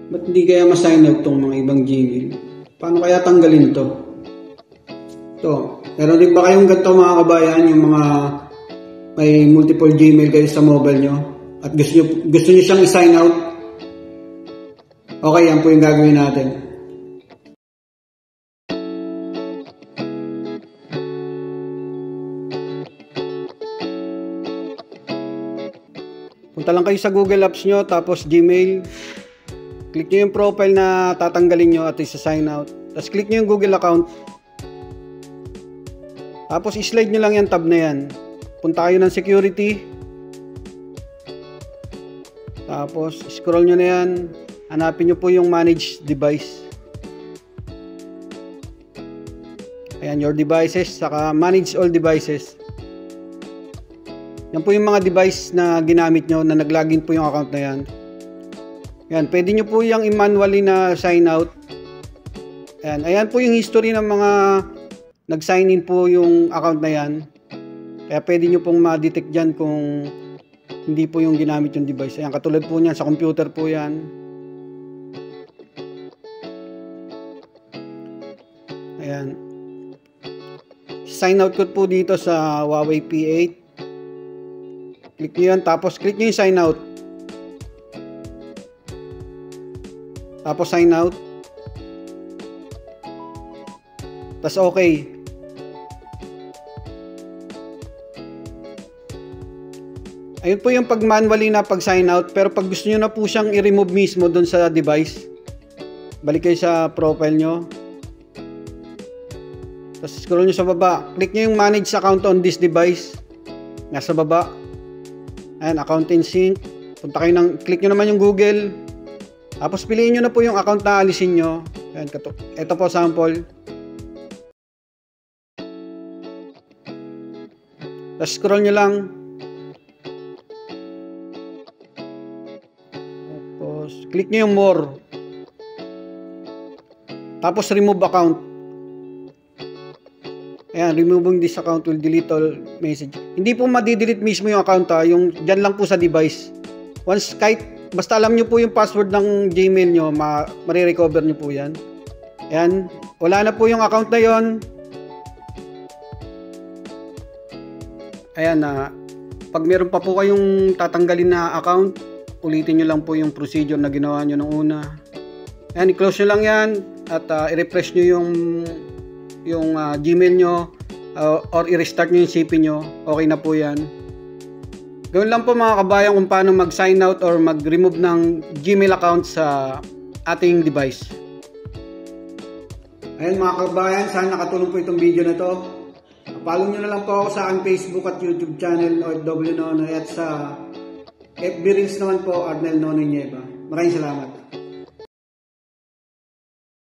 Ba't hindi kaya ma-sign out tong mga ibang Gmail? Paano kaya tanggalin to? To, meron din ba kayong ganito mga kabayan, yung mga may multiple Gmail kayo sa mobile nyo at gusto nyo siyang i-sign out? Okay, yan po yung gagawin natin. Punta lang kayo sa Google Apps nyo, tapos Gmail. Click nyo yung profile na tatanggalin nyo at isa-sign out. Tapos click nyo yung Google account. Tapos i-slide nyo lang yung tab na yan. Punta kayo ng security. Tapos scroll nyo na yan. Hanapin nyo po yung manage device. Ayan, your devices. Saka manage all devices. Yan po yung mga device na ginamit nyo na nag-login po yung account na yan. Yan, pwede nyo po yung manually na sign out. Ayan, ayan po yung history ng mga nag-sign in po yung account na yan. Kaya pwede nyo pong ma-detect dyan kung hindi po yung ginamit yung device. Ayan, katulad po niyan, sa computer po yan. Ayan. Sign out code po dito sa Huawei P8. Click nyo yan, tapos click nyo yung sign out. Tapos sign out. Tapos okay. Ayun po yung pag manually na pag sign out. Pero pag gusto nyo na po siyang i-remove mismo doon sa device, balik kayo sa profile nyo. Tapos scroll nyo sa baba. Click nyo yung manage account on this device. Nasa baba. Ayan, account in sync. Punta kayo click nyo naman yung Google. Tapos piliin nyo na po yung account na alisin nyo. Ayan, ito po sample. Tapos scroll nyo lang. Tapos click nyo yung more. Tapos remove account. Ayan, removing this account will delete all message. Hindi po madidelete mismo yung account ha. Yung dyan lang po sa device. Once basta alam nyo po yung password ng Gmail nyo, marirecover nyo po yan. Ayan, wala na po yung account na yon. Ayan, pag meron pa po kayong tatanggalin na account, ulitin nyo lang po yung procedure na ginawa nyo nung una. Ayan, i-close nyo lang yan at i-refresh nyo yung Gmail nyo or i-restart nyo yung CP nyo. Okay na po yan. Gawin lang po mga kabayan kung paano mag-sign out or mag-remove ng Gmail account sa ating device. Ayan mga kabayan, sana nakatulong po itong video na to. Follow nyo na lang po ako sa aking Facebook at YouTube channel OFW Nonoy at sa FB Reels naman po Arnel Nonoy Nieva. Maraming salamat.